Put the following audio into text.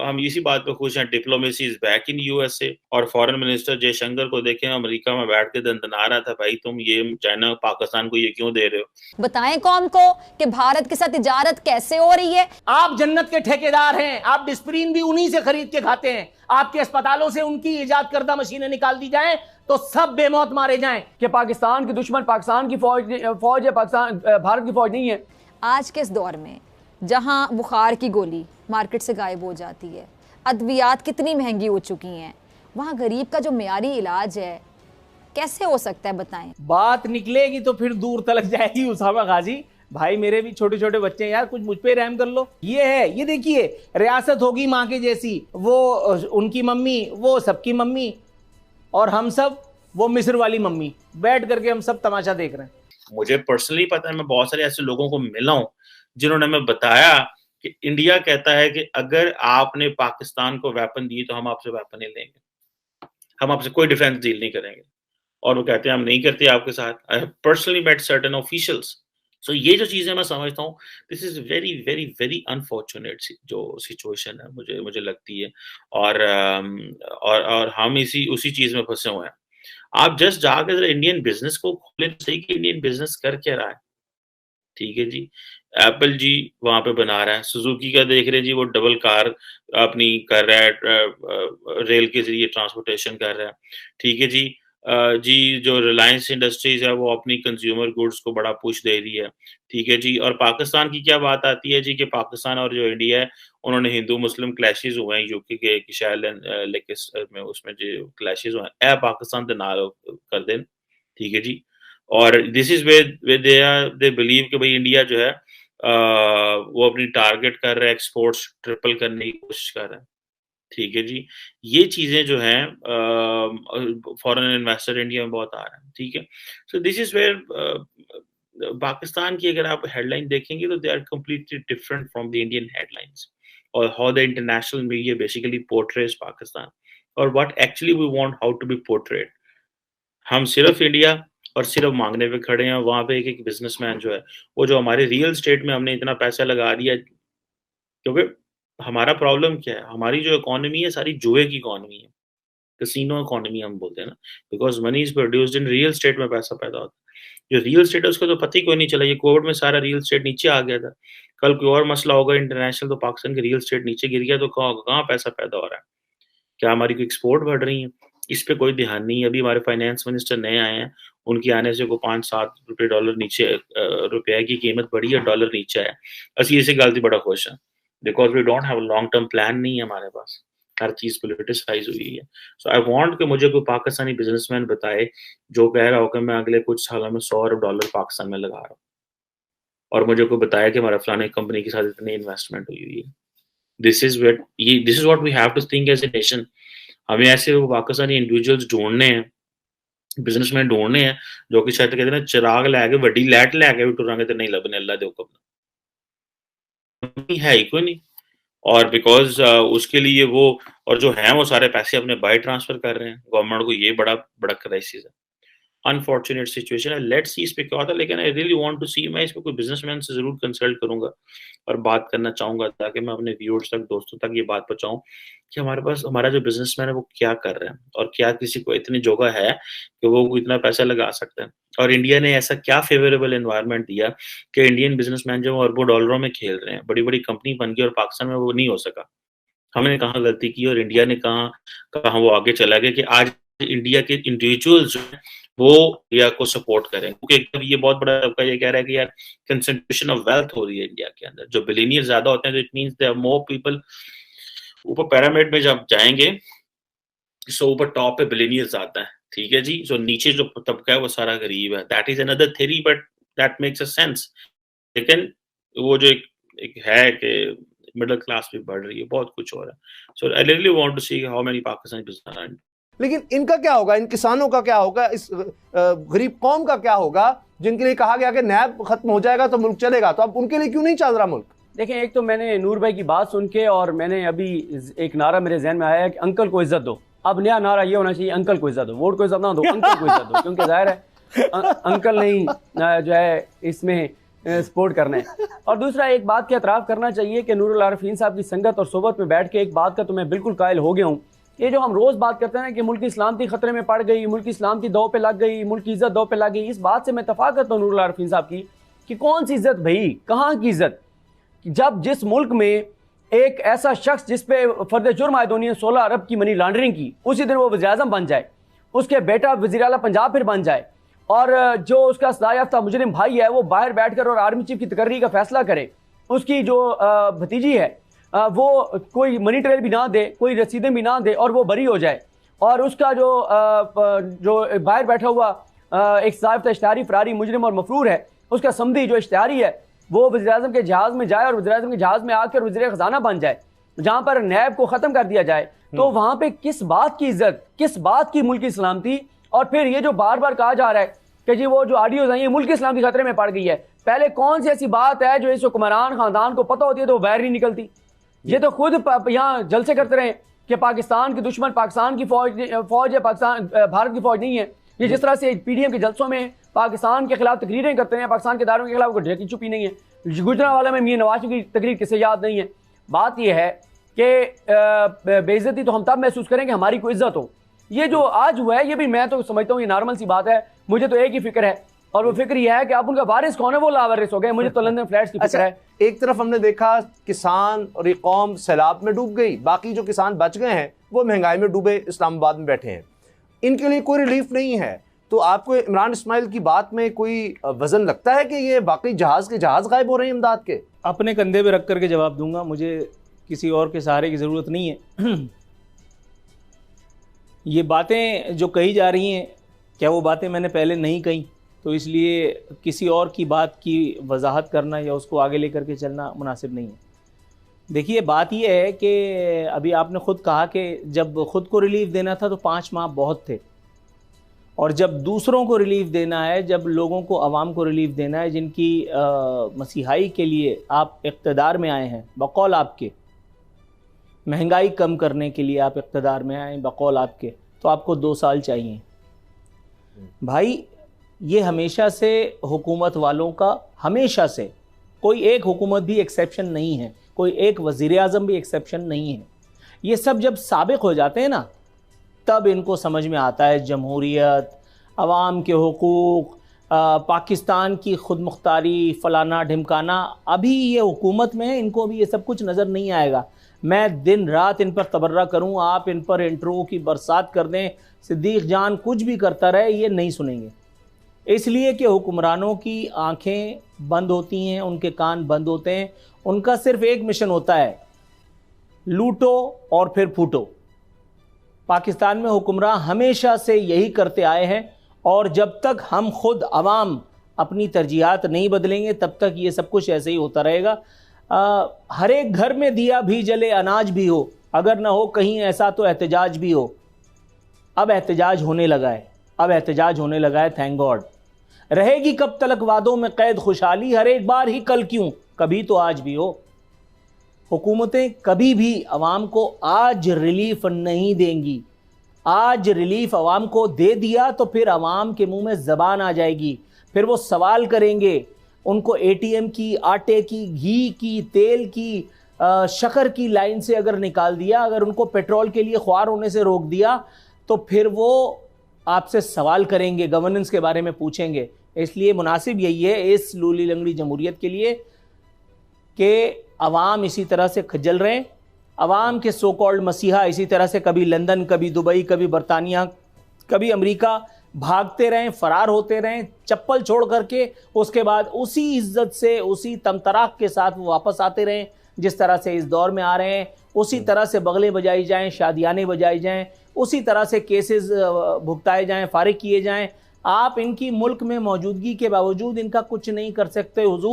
हम इसी बात पे खुश हैं, diplomacy is back in USA. और फॉरेन मिनिस्टर जयशंकर को देखें, अमेरिका में बैठ के दंदना रहा था, भाई तुम ये चाइना पाकिस्तान को ये क्यों दे रहे हो। बताएं कौम को कि भारत के साथ तिजारत कैसे हो रही है। आप जन्नत के ठेकेदार हैं, आप डिस्प्रिन भी उन्हीं से खरीद के खाते हैं। आपके अस्पतालों से उनकी इजाद करदा मशीनें निकाल दी जाएं तो सब बेमौत मारे जाएं। कि पाकिस्तान के दुश्मन पाकिस्तान की फौज है, पाकिस्तान भारत की फौज नहीं है। आज के इस दौर में जहां बुखार की गोली मार्केट से गायब हो जाती है, अद्वियात कितनी महंगी हो चुकी हैं, वहां गरीब का जो मियारी इलाज है कैसे हो सकता है, बताएं। बात निकलेगी तो फिर दूर तलक जाएगी उसामा गाजी। भाई मेरे भी छोटे छोटे बच्चे हैं यार, कुछ मुझ पे रहम कर लो। ये है, ये देखिए, रियासत होगी माँ के जैसी, वो उनकी मम्मी, वो सबकी मम्मी, और हम सब वो मिस्र वाली मम्मी, बैठ करके हम सब तमाशा देख रहे हैं। मुझे पर्सनली पता है, मैं बहुत सारे ऐसे लोगों को मिला हूं जिन्होंने हमें बताया कि इंडिया कहता है कि अगर आपने पाकिस्तान को वेपन दिए तो हम आपसे वेपन नहीं लेंगे, हम आपसे कोई डिफेंस डील नहीं करेंगे। और वो कहते हैं हम नहीं करते आपके साथ। I have personally met certain officials. So ये जो चीजें मैं समझता हूँ, this is very very very unfortunate जो सिचुएशन है, मुझे लगती है। और हम इसी उसी चीज में फंसे हुए हैं। आप जस्ट जाकर इंडियन बिजनेस को खोले तो सही कि इंडियन बिजनेस कर क्या रहा है। ठीक है जी, एप्पल जी वहां पे बना रहा है, सुजुकी का देख रहे हैं जी, वो डबल कार अपनी कर रहा है, रेल के जरिए ट्रांसपोर्टेशन कर रहा है। ठीक है जी, जी जो रिलायंस इंडस्ट्रीज है वो अपनी कंज्यूमर गुड्स को बड़ा पुश दे रही है। ठीक है जी, और पाकिस्तान की क्या बात आती है जी कि पाकिस्तान और जो इंडिया है उन्होंने हिंदू मुस्लिम क्लैशेस हुए हैं यूके के शायद में, उसमें जो क्लैशेस हुए हैं, ए पाकिस्तान ना कर दें। ठीक है जी, और this is way they believe कि भाई इंडिया जो है वो अपनी टारगेट कर रहा है, एक्सपोर्ट्स ट्रिपल करने की कोशिश कर रहा है। ठीक है जी, ये चीजें जो हैं फॉरेन इन्वेस्टर इंडिया में बहुत आ रहे हैं। ठीक है, so this is where Pakistan की अगर आप हेडलाइन देखेंगे तो they are completely different from the Indian headlines, और how the international media basically portrays Pakistan, और what actually we want how to be portrayed. हम सिर्फ इंडिया और सिर्फ मांगने पे खड़े हैं। वहां पे एक बिजनेसमैन जो है, वो जो हमारे रियल स्टेट में हमने इतना पैसा लगा दिया, क्योंकि हमारा प्रॉब्लम क्या है, हमारी जो इकोनॉमी है सारी जुए की इकोनॉमी है, कैसीनो इकोनॉमी हम बोलते हैं ना, because money is produced in real estate में पैसा पैदा होता है। जो रियल स्टेट है उसका तो पता ही कोई नहीं चला, ये कोविड में सारा रियल स्टेट नीचे आ गया था। कल कोई और मसला होगा इंटरनेशनल तो पाकिस्तान के रियल स्टेट नीचे गिर गया तो कहाँ पैसा पैदा हो रहा है, क्या हमारी कोई एक्सपोर्ट बढ़ रही है, इस पे कोई ध्यान नहीं है। अभी हमारे फाइनेंस मिनिस्टर नए आए हैं, उनके आने से को 5-7 रुपए डॉलर नीचे, रुपए की कीमत बढ़ी है, डॉलर नीचे है। असली इसी गलती बड़ा खुश है, because we don't have long term plan नहीं है हमारे पास, हर चीज पोलिटिसाइज हुई है। सो आई वांट कि मुझे कोई पाकिस्तानी बिजनेसमैन बताए जो कह रहा हो कि मैं अगले कुछ सालों में 100 अरब डॉलर पाकिस्तान में लगा रहा हूँ, और मुझे कोई बताया कि हमारा फलाने कंपनी के साथ इतनी इन्वेस्टमेंट हुई है। This is what we have to think as a nation. हमें ऐसे पाकिस्तानी इंडिविजुअल्स ढूंढने हैं, बिजनेसमैन ढूंढने हैं जो कि शायद कहते हैं ना, चिराग लैके वड्डी लैट लैके भी टुरांगे तो नहीं लबने, अल्लाह दे हुक्म है ही कोई नहीं। और बिकॉज उसके लिए वो, और जो है वो सारे पैसे अपने बाय ट्रांसफर कर रहे हैं गवर्नमेंट को, ये बड़ा बड़ा क्राइसिस है, अनफॉर्चुनेट सिचुएशन है। लेट्स सी इस पे क्या होता है, लेकिन आई रियली वांट टू सी, मैं इस पे कोई बिजनेसमैन से जरूर कंसल्ट करूंगा और बात करना चाहूंगा, ताकि मैं अपने व्यूअर्स तक, दोस्तों तक ये बात पहुंचाऊं कि हमारे पास हमारा जो बिजनेसमैन है वो क्या कर रहे हैं, और क्या किसी को इतनी जगह है कि वो इतना पैसा लगा सकते हैं, और इंडिया ने ऐसा क्या फेवरेबल एनवायरनमेंट दिया कि इंडियन बिजनेसमैन जो अरबों डॉलरों में खेल रहे हैं, बड़ी बड़ी कंपनी बन गई, और पाकिस्तान में वो नहीं हो सका। हमने कहाँ गलती की और इंडिया ने कहाँ कहाँ वो आगे चला गया कि आज इंडिया के इंडिविजुअल्स जो है वो इंडिया को सपोर्ट करें, क्योंकि ये बहुत बड़ा तबका ये कह रहा है कि यार कंसंट्रेशन ऑफ वेल्थ हो रही है इंडिया के अंदर, जो बिलियनियर ज्यादा होते हैं, तो it means there are more people. ऊपर पिरामिड में जब जाएंगे, सो ऊपर टॉप पे बिलियनियर्स आता है, ठीक है जी, सो नीचे जो तबका है वो सारा गरीब है। That is another theory, but that makes a sense. लेकिन वो जो एक है कि मिडिल क्लास भी बढ़ रही है, बहुत कुछ हो रहा है। So I really want to see how many Pakistani businessman. लेकिन इनका क्या होगा, इन किसानों का क्या होगा, इस गरीब कौम का क्या होगा जिनके लिए कहा गया कि नैब खत्म हो जाएगा तो मुल्क चलेगा, तो अब उनके लिए क्यों नहीं चल रहा मुल्क? देखें, एक तो मैंने नूर भाई की बात सुन के, और मैंने अभी एक नारा मेरे जहन में आया है कि अंकल को इज्जत दो। अब नया नारा ये होना चाहिए, अंकल को इज्जत दो, वोट को इज्जत ना दो, अंकल को इज्जत दो, क्योंकि जाहिर है अंकल नहीं जो है इसमें सपोर्ट करना है। और दूसरा एक बात का एतराफ़ करना चाहिए कि नूरुल आरिफीन साहब की संगत और सोबत में बैठ के एक बात का तो मैं बिल्कुल कायल हो गया हूँ। ये जो हम रोज़ बात करते हैं कि मुल्क की सलामती ख़तरे में पड़ गई, मुल्क की सलामती दौ पे लग गई, मुल्क की इज़्ज़त दौ पे लग गई, इस बात से मैं इत्तफ़ाक़ करता हूँ नूरुल आरिफीन साहब की कि कौन सी इज़्ज़त भाई, कहाँ की इज़्ज़त। जब जिस मुल्क में एक ऐसा शख्स जिस पे फर्द जुर्म आयद होनी है 16 अरब की मनी लॉन्ड्रिंग की, उसी दिन वो वज़ीर-ए-आज़म बन जाए, उसके बेटा वज़ीर आला पंजाब फिर बन जाए, और जो उसका सज़ा याफ्ता मुजरिम भाई है वो बाहर बैठकर और आर्मी चीफ की तकर्री का फैसला करे, उसकी जो भतीजी है वो कोई मनी ट्रेल भी ना दे, कोई रसीदें भी ना दे और वो बरी हो जाए, और उसका जो बाहर बैठा हुआ एक साहिब इश्तिहारी फरारी मुजरिम और मफरूर है, उसका समधी जो इश्तिहारी है वो वज़ीर-ए-आज़म के जहाज़ में जाए और वज़ीर-ए-आज़म के जहाज़ में आकर वज़ीर ख़जाना बन जाए, जहाँ पर नैब को ख़त्म कर दिया जाए, तो वहाँ पे किस बात की इज़्ज़त, किस बात की मुल्क की सलामती। और फिर ये जो बार बार कहा जा रहा है कि जी वो जो ऑडियोज़ आई हैं मुल्क की सलामती खतरे में पड़ गई है, पहले कौन सी ऐसी बात है जो इस हुक्मरान ख़ानदान को पता होती है तो वो बाहर नहीं निकलती। ये तो खुद यहाँ जलसे करते रहे कि पाकिस्तान के दुश्मन पाकिस्तान की फौज है, पाकिस्तान भारत की फौज नहीं है। ये जिस तरह से पीडीएम के जलसों में पाकिस्तान के खिलाफ तकरीरें करते हैं, पाकिस्तान के दारों के खिलाफ कोई ढकी छुपी नहीं है। गुजरांवाला में मियां नवाज की तकरीर किसे याद नहीं है। बात यह है कि बेइज्जती तो हम तब महसूस करें कि हमारी कोई इज्जत हो। ये जो आज हुआ है ये भी मैं तो समझता हूँ ये नॉर्मल सी बात है। मुझे तो एक ही फिक्र है और वो फिक्र यह है कि आप उनका वारिस कौन है, वो लावारिस हो गए। मुझे तो लंदन फ्लैट्स की फिक्र है। एक तरफ हमने देखा किसान और ये कौम सैलाब में डूब गई, बाकी जो किसान बच गए हैं वो महंगाई में डूबे इस्लामाबाद में बैठे हैं, इनके लिए कोई रिलीफ नहीं है। तो आपको इमरान इस्माइल की बात में कोई वजन लगता है कि ये बाकी जहाज के जहाज गायब हो रहे हैं इमदाद के? अपने कंधे पे रख करके जवाब दूंगा, मुझे किसी और के सहारे की ज़रूरत नहीं है। ये बातें जो कही जा रही हैं, क्या वो बातें मैंने पहले नहीं कही? तो इसलिए किसी और की बात की वजाहत करना या उसको आगे लेकर के चलना मुनासिब नहीं है। देखिए बात यह है कि अभी आपने ख़ुद कहा कि जब ख़ुद को रिलीफ देना था तो 5 माह बहुत थे, और जब दूसरों को रिलीफ देना है, जब लोगों को, आवाम को रिलीफ देना है जिनकी मसीहाई के लिए आप इक़्तिदार में आए हैं, बकौल आपके महंगाई कम करने के लिए आप इक़्तिदार में आए बकौल आपके, तो आपको 2 साल चाहिए। भाई ये हमेशा से हुकूमत वालों का, हमेशा से, कोई एक हुकूमत भी एक्सेप्शन नहीं है, कोई एक वज़ीर आज़म भी एक्सेप्शन नहीं है। ये सब जब साबिक़ हो जाते हैं ना तब इनको समझ में आता है जमहूरियत, अवाम के हुकूक, पाकिस्तान की खुद मुख्तारी, फ़लाना ढिमकाना। अभी ये हुकूमत में है, इनको अभी ये सब कुछ नज़र नहीं आएगा। मैं दिन रात इन पर तबर्रा करूँ, आप इन पर इंट्रो की बरसात कर दें, सिद्दीक़ जान कुछ भी करता रहे, ये नहीं सुनेंगे। इसलिए कि हुक्मरानों की आँखें बंद होती हैं, उनके कान बंद होते हैं। उनका सिर्फ़ एक मिशन होता है, लूटो और फिर फूटो। पाकिस्तान में हुक्मरान हमेशा से यही करते आए हैं, और जब तक हम खुद अवाम अपनी तरजीहात नहीं बदलेंगे तब तक ये सब कुछ ऐसे ही होता रहेगा। हर एक घर में दिया भी जले, अनाज भी हो, अगर ना हो कहीं ऐसा तो एहतजाज भी हो। अब एहतजाज होने लगा है, अब एहतजाज होने लगा है, थैंक गॉड। रहेगी कब तलक वादों में कैद खुशहाली, हर एक बार ही कल क्यों, कभी तो आज भी हो। हुकूमतें कभी भी अवाम को आज रिलीफ नहीं देंगी। आज रिलीफ अवाम को दे दिया तो फिर अवाम के मुंह में ज़बान आ जाएगी, फिर वो सवाल करेंगे। उनको एटीएम की, आटे की, घी की, तेल की, शक्कर की लाइन से अगर निकाल दिया, अगर उनको पेट्रोल के लिए ख्वार होने से रोक दिया, तो फिर वो आपसे सवाल करेंगे, गवर्नेंस के बारे में पूछेंगे। इसलिए मुनासिब यही है इस लूली लंगड़ी जमहूरियत के लिए कि अवाम इसी तरह से खजल रहे, अवाम के सो कॉल्ड मसीहा इसी तरह से कभी लंदन, कभी दुबई, कभी बरतानिया, कभी अमेरिका भागते रहें, फ़रार होते रहें चप्पल छोड़ करके। उसके बाद उसी इज़्ज़त से, उसी तमतराक के साथ वो वापस आते रहें जिस तरह से इस दौर में आ रहे हैं। उसी तरह से बगलें बजाई जाएँ, शादियाने बजाई जाएँ, उसी तरह से केसेस भुगताए जाएँ, फारिग किए जाएँ। आप इनकी मुल्क में मौजूदगी के बावजूद इनका कुछ नहीं कर सकते हुजूर।